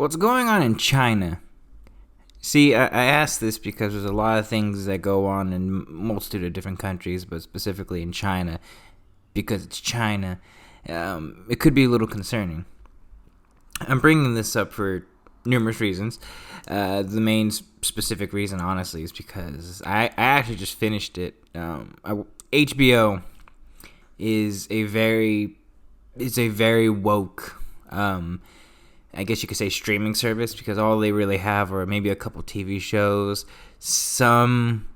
What's going on in China? See, I asked this because there's a lot of things that go on in a multitude of different countries, but specifically in China, because it's China, it could be a little concerning. I'm bringing this up for numerous reasons. The main specific reason, honestly, is because I actually just finished it. HBO is a very woke, I guess you could say, streaming service, because all they really have are maybe a couple TV shows, some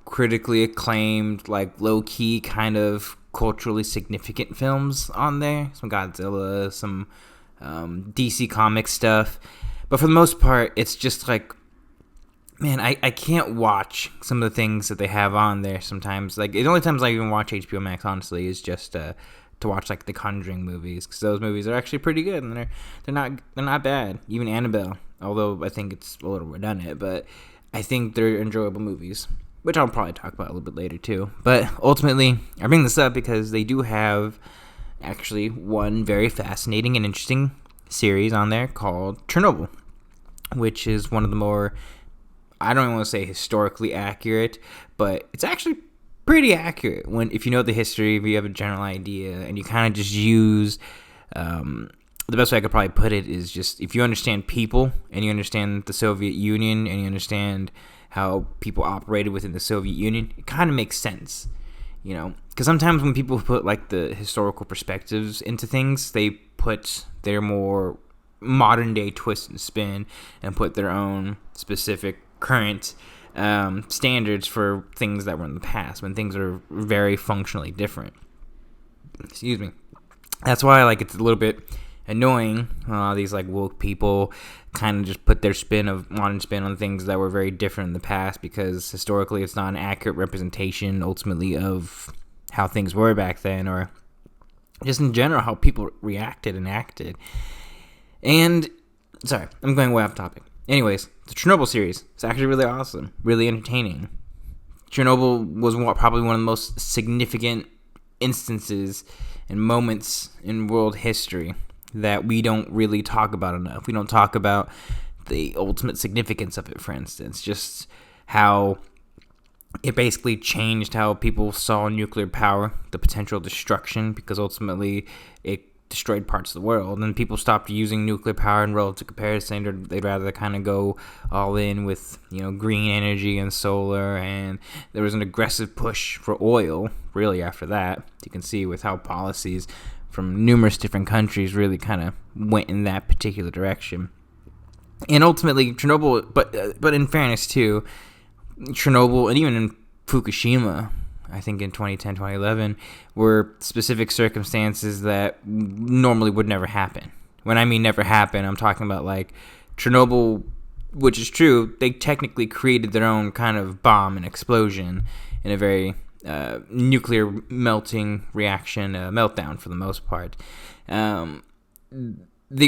critically acclaimed, like low-key kind of culturally significant films on there, some Godzilla, some DC comic stuff, but for the most part, it's just like, man, I can't watch some of the things that they have on there sometimes. Like, the only times I even watch HBO Max, honestly, is just to watch like the Conjuring movies, because those movies are actually pretty good, and they're not bad. Even Annabelle, although I think it's a little redundant, but I think they're enjoyable movies, which I'll probably talk about a little bit later too. But ultimately, I bring this up because they do have actually one very fascinating and interesting series on there called Chernobyl, which is one of the more, I don't even want to say historically accurate, but it's actually pretty accurate if you know the history, if you have a general idea, and you kind of just use, the best way I could probably put it is just, if you understand people, and you understand the Soviet Union, and you understand how people operated within the Soviet Union, it kind of makes sense, you know, because sometimes when people put like the historical perspectives into things, they put their more modern day twist and spin, and put their own specific current standards for things that were in the past, when things are very functionally different. Excuse me. That's why it's a little bit annoying. These like woke people kind of just put their modern spin on things that were very different in the past, because historically it's not an accurate representation ultimately of how things were back then, or just in general how people reacted and acted. And sorry, I'm going way off topic. Anyways, the Chernobyl series is actually really awesome, really entertaining. Chernobyl was probably one of the most significant instances and moments in world history that we don't really talk about enough. We don't talk about the ultimate significance of it, for instance, just how it basically changed how people saw nuclear power, the potential destruction, because ultimately it destroyed parts of the world, and people stopped using nuclear power in relative comparison, or they'd rather kind of go all in with, green energy and solar, and there was an aggressive push for oil really after that. You can see with how policies from numerous different countries really kind of went in that particular direction. And ultimately Chernobyl, but in fairness too, Chernobyl and even in Fukushima, I think in 2010, 2011, were specific circumstances that normally would never happen. When I mean never happen, I'm talking about like Chernobyl, which is true, they technically created their own kind of bomb and explosion in a very nuclear melting reaction, meltdown for the most part. The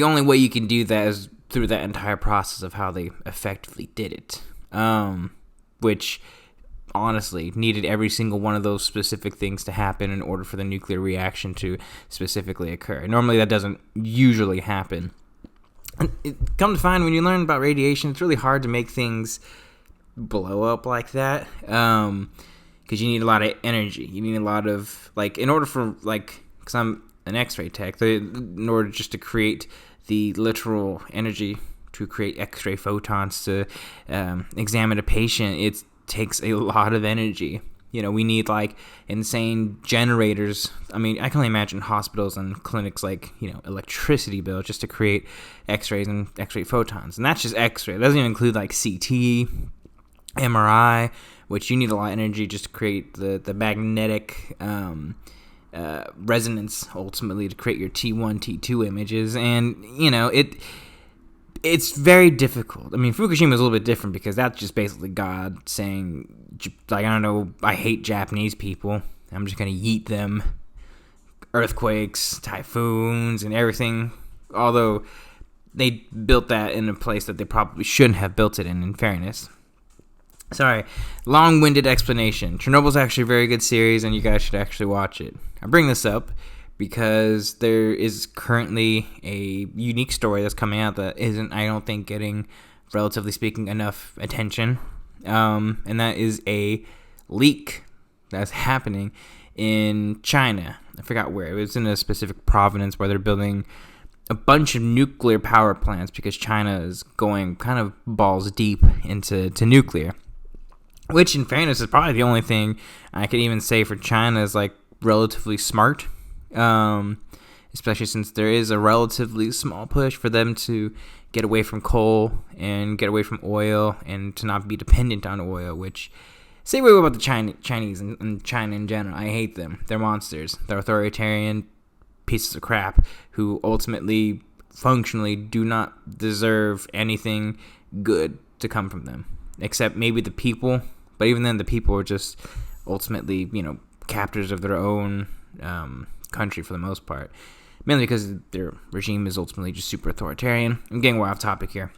only way you can do that is through that entire process of how they effectively did it, which honestly needed every single one of those specific things to happen in order for the nuclear reaction to specifically occur. Normally that doesn't usually happen. And come to find, when you learn about radiation, it's really hard to make things blow up like that, because you need a lot of energy. You need a lot of, in order for, because I'm an X-ray tech, in order just to create the literal energy to create X-ray photons to examine a patient, it takes a lot of energy. We need insane generators. I mean, I can only imagine hospitals and clinics electricity bill just to create X-rays and X-ray photons, and that's just X-ray. It doesn't even include CT, MRI, which you need a lot of energy just to create the magnetic resonance ultimately to create your T1, T2 images, and it's very difficult. I mean, Fukushima is a little bit different because that's just basically God saying, I don't know, I hate Japanese people, I'm just going to yeet them. Earthquakes, typhoons, and everything. Although they built that in a place that they probably shouldn't have built it in fairness. Sorry, long-winded explanation. Chernobyl's actually a very good series, and you guys should actually watch it. I bring this up because there is currently a unique story that's coming out that isn't, I don't think, getting, relatively speaking, enough attention. And that is a leak that's happening in China. I forgot where. It was in a specific province where they're building a bunch of nuclear power plants because China is going kind of balls deep into nuclear. Which, in fairness, is probably the only thing I could even say for China is like relatively smart. Especially since there is a relatively small push for them to get away from coal and get away from oil and to not be dependent on oil, which, say what about the Chinese and China in general. I hate them. They're monsters. They're authoritarian pieces of crap who ultimately, functionally, do not deserve anything good to come from them, except maybe the people. But even then, the people are just ultimately, captors of their own country for the most part. Mainly because their regime is ultimately just super authoritarian. I'm getting way off topic here.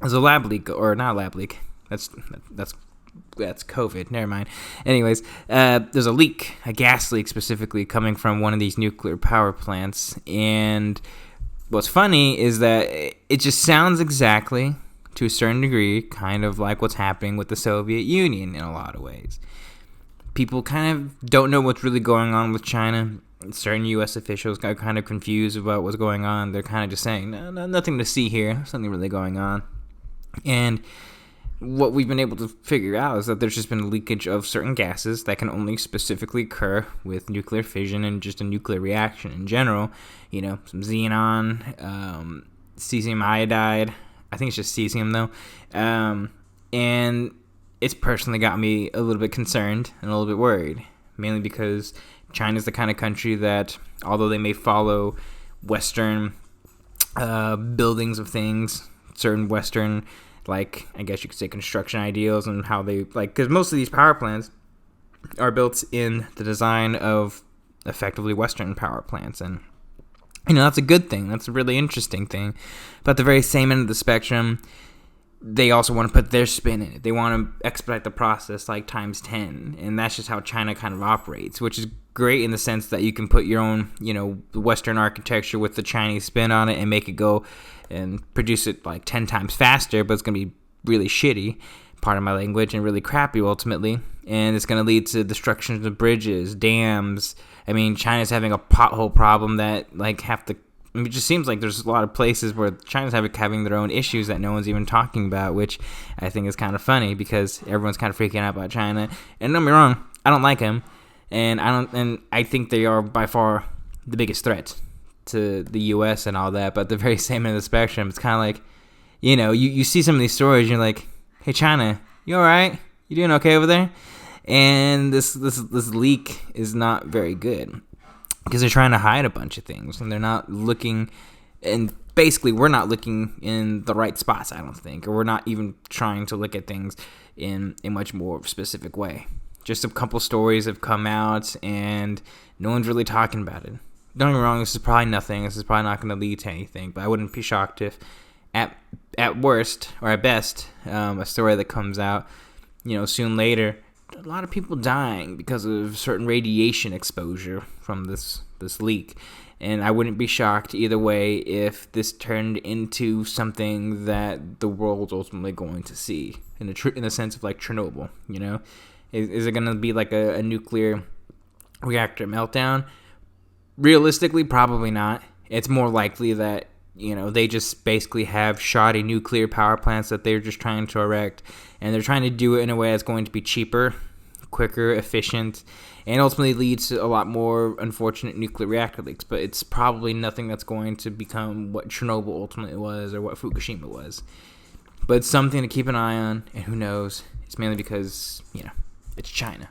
There's a lab leak, or not a lab leak. That's COVID. Never mind. Anyways, there's a leak, a gas leak specifically, coming from one of these nuclear power plants. And what's funny is that it just sounds exactly, to a certain degree, kind of like what's happening with the Soviet Union in a lot of ways. People kind of don't know what's really going on with China. Certain U.S. officials got kind of confused about what's going on. They're kind of just saying, no, nothing to see here. There's nothing really going on. And what we've been able to figure out is that there's just been a leakage of certain gases that can only specifically occur with nuclear fission and just a nuclear reaction in general. Some xenon, cesium iodide. I think it's just cesium, though. And it's personally got me a little bit concerned and a little bit worried, mainly because China's the kind of country that, although they may follow Western buildings of things, certain Western, like, I guess you could say, construction ideals and how they, like, because most of these power plants are built in the design of effectively Western power plants. And, that's a good thing. That's a really interesting thing. But at the very same end of the spectrum, they also want to put their spin in it. They want to expedite the process like times 10. And that's just how China kind of operates, which is great in the sense that you can put your own, Western architecture with the Chinese spin on it and make it go and produce it like 10 times faster, but it's going to be really shitty, pardon my language, and really crappy ultimately. And it's going to lead to destruction of bridges, dams. I mean, China's having a pothole problem that like it just seems like there's a lot of places where China's having their own issues that no one's even talking about, which I think is kind of funny because everyone's kind of freaking out about China. And don't get me wrong, I don't like them, and I think they are by far the biggest threat to the U.S. and all that. But at the very same end of the spectrum, it's kind of like, you see some of these stories, and you're like, hey, China, you all right? You doing okay over there? And this leak is not very good, because they're trying to hide a bunch of things, and they're not looking, and basically we're not looking in the right spots, I don't think, or we're not even trying to look at things in a much more specific way. Just a couple stories have come out, and no one's really talking about it. Don't get me wrong, this is probably nothing. This is probably not going to lead to anything, but I wouldn't be shocked if, at worst, or at best, a story that comes out, soon later, a lot of people dying because of certain radiation exposure from this leak. And I wouldn't be shocked either way if this turned into something that the world's ultimately going to see, in the sense of like Chernobyl. Is it going to be like a nuclear reactor meltdown? Realistically, probably not. It's more likely that they just basically have shoddy nuclear power plants that they're just trying to erect, and they're trying to do it in a way that's going to be cheaper, quicker, efficient, and ultimately leads to a lot more unfortunate nuclear reactor leaks. But it's probably nothing that's going to become what Chernobyl ultimately was or what Fukushima was. But it's something to keep an eye on, and who knows? It's mainly because, it's China.